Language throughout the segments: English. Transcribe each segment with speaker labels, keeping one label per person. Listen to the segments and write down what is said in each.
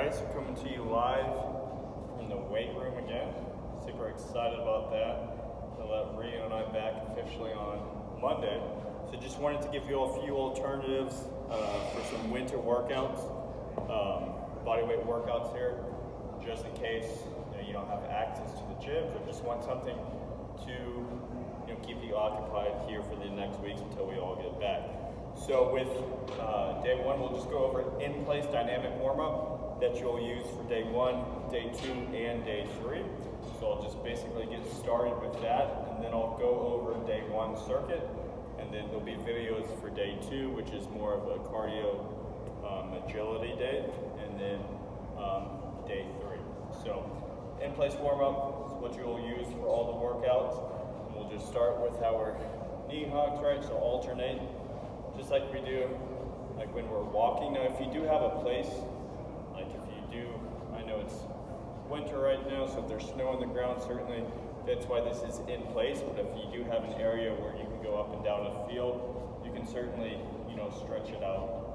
Speaker 1: Alright, so coming to you live from the weight room again. Super excited about that. I'll let Rio and I back officially on Monday. So just wanted to give you a few alternatives for some winter workouts, bodyweight workouts here, just in case you don't have access to the gym, or just want something to keep you occupied here for the next weeks until we all get back. So with day one, we'll just go over in-place dynamic warm-up that you'll use for day one, day two, and day three. So I'll just basically get started with that, and then I'll go over day one circuit, and then there'll be videos for day two, which is more of a cardio agility day, and then day three. So in-place warm-up is what you'll use for all the workouts. And we'll just start with our knee hugs, right? So alternate, just like we do like when we're walking. Now, if you do have a place, like if you do, I know it's winter right now, so if there's snow on the ground, certainly that's why this is in place. But if you do have an area where you can go up and down a field, you can certainly, stretch it out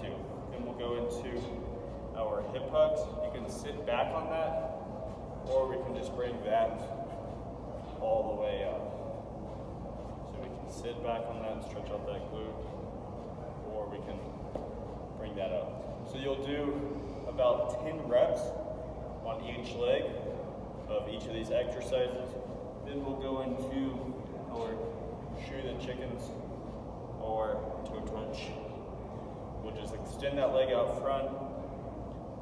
Speaker 1: too. Then we'll go into our hip hugs. You can sit back on that, or we can just bring that all the way up. So we can sit back on that and stretch out that glute, or we can bring that up. So you'll do about 10 reps on each leg of each of these exercises. Then we'll go into our shoe the chickens or toe touch. We'll just extend that leg out front,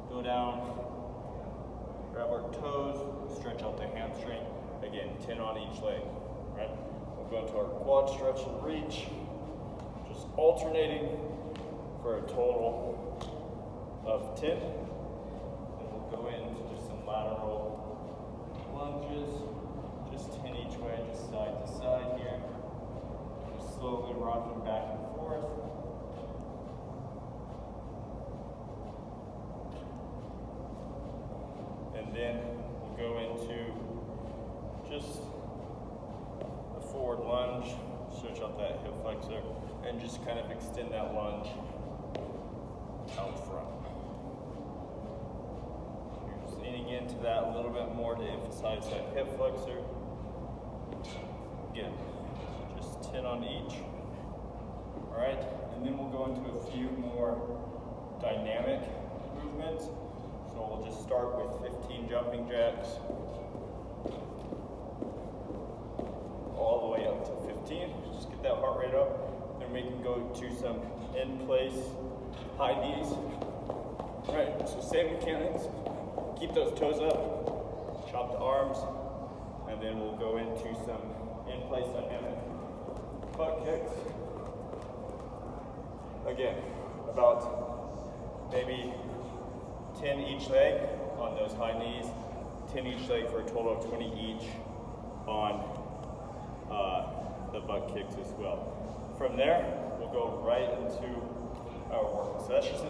Speaker 1: go down, grab our toes, stretch out the hamstring. Again, 10 on each leg, right? We'll go into our quad stretch and reach, just alternating for a total of 10. Then we'll go into just some lateral lunges, just 10 each way, just side to side here. Just slowly rocking back and forth. And then we'll go into just a forward lunge, stretch out that hip flexor, and just kind of extend that lunge out front. You're just leaning into that a little bit more to emphasize that hip flexor. Again, just 10 on each. All right, and then we'll go into a few more dynamic movements. So we'll just start with 15 jumping jacks, all the way up to 15. Just get that heart rate up. Then we can go to some in-place high knees. All right, so same mechanics. Keep those toes up, chop the arms, and then we'll go into some in-place dynamic butt kicks. Again, about maybe 10 each leg on those high knees, 10 each leg for a total of 20 each on the butt kicks as well. From there, we'll go right into our workout. So that's just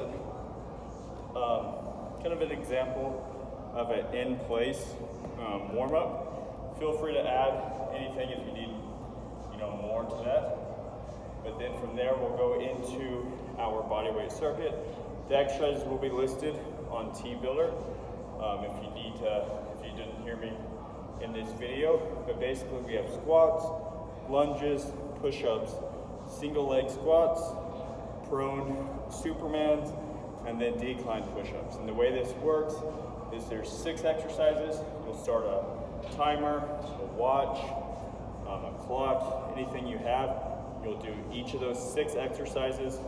Speaker 1: kind of an example of an in-place warm-up. Feel free to add anything if you need more to that. But then from there, we'll go into our bodyweight circuit. The exercises will be listed on T-Builder if you didn't hear me in this video. But basically we have squats, lunges, push-ups, single leg squats, prone Supermans, and then decline push-ups. And the way this works is there's 6 exercises. You'll start a timer, a watch, a clock, anything you have. You'll do each of those 6 exercises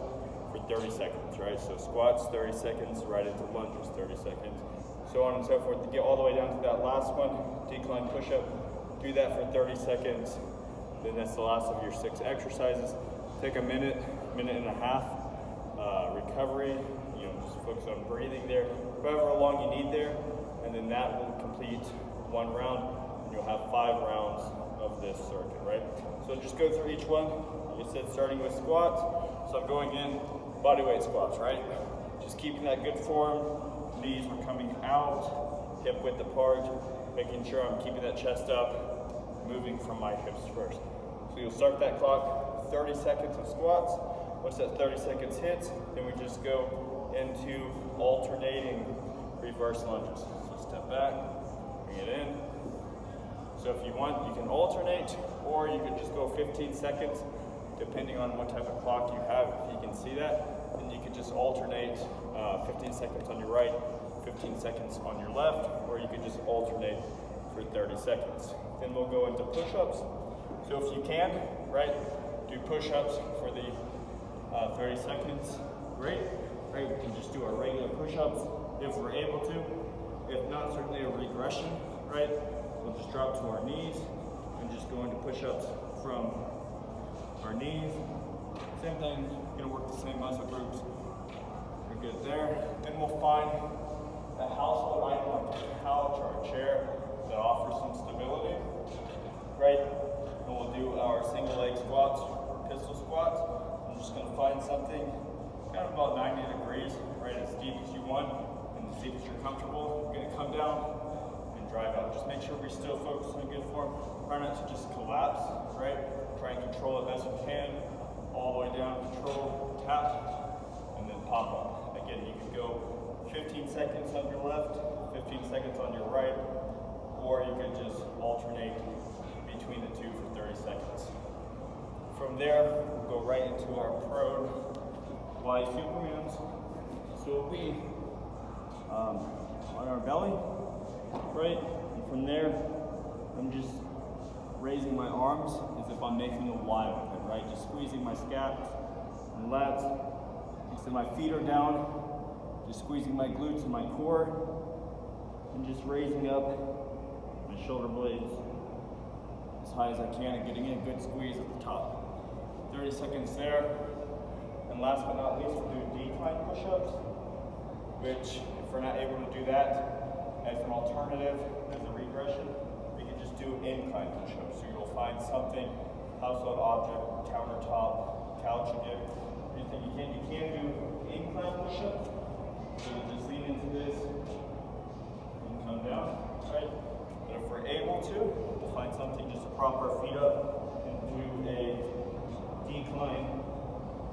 Speaker 1: for 30 seconds, right? So squats, 30 seconds, right into lunges, 30 seconds, so on and so forth. To get all the way down to that last one, decline push-up, do that for 30 seconds. Then that's the last of your 6 exercises. Take a minute and a half recovery, just focus on breathing there, however long you need there, and then that will complete 1 round, and you'll have 5 rounds of this circuit, right? So just go through each one. Like I said, starting with squats. So I'm going in bodyweight squats, right? Just keeping that good form. Knees are coming out, hip width apart, making sure I'm keeping that chest up, moving from my hips first. So you'll start that clock, 30 seconds of squats, Once that 30 seconds hits, then we just go into alternating reverse lunges. So step back, bring it in. So if you want, you can alternate, or you can just go 15 seconds, depending on what type of clock you have. If you can see that, then you can just alternate 15 seconds on your right, 15 seconds on your left, or you can just alternate for 30 seconds. Then we'll go into push-ups. So if you can, right, do push-ups for the 30 seconds, great. Right, we can just do our regular push-ups if we're able to. If not, certainly a regression, right? We'll just drop to our knees and just go into push-ups from our knees. Same thing, gonna work the same muscle groups. We're good there. Then we'll find a household item like a couch or a chair that offers some stability, right? And we'll do our single leg squats or pistol squats. I'm just gonna find something kind of about 90 degrees, right? As deep as you want and as deep as you're comfortable. We're gonna come down and drive out. Just make sure we're still focused on good form. Try not to just collapse, right? Try and control it best you can. All the way down, control, tap, and then pop up. Again, you can go 15 seconds on your left, 15 seconds on your right, or you can just alternate between the two for 30 seconds. From there, we'll go right into our prone Y Supermans. So we'll be on our belly, right? And from there, I'm just raising my arms as if I'm making a Y with it, right? Just squeezing my scaps and lats. So my feet are down, just squeezing my glutes and my core, and just raising up my shoulder blades as high as I can and getting a good squeeze at the top. 30 seconds there. And last but not least, we'll do decline push-ups, which if we're not able to do that as an alternative, as a regression, we can just do incline push-ups. So you'll find something, household object, countertop, couch again, anything you can. You can do incline push-ups. So you just lean into this and come down, right? But if we're able to, we'll find something just to prop our feet up and do a decline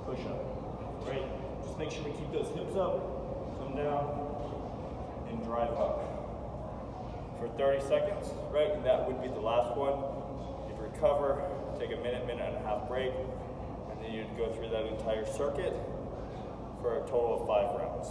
Speaker 1: push-up, right? Just make sure to keep those hips up, come down, and drive up. For 30 seconds, right? And that would be the last one. You'd recover, take a minute, minute and a half break, and then you'd go through that entire circuit for a total of 5 rounds.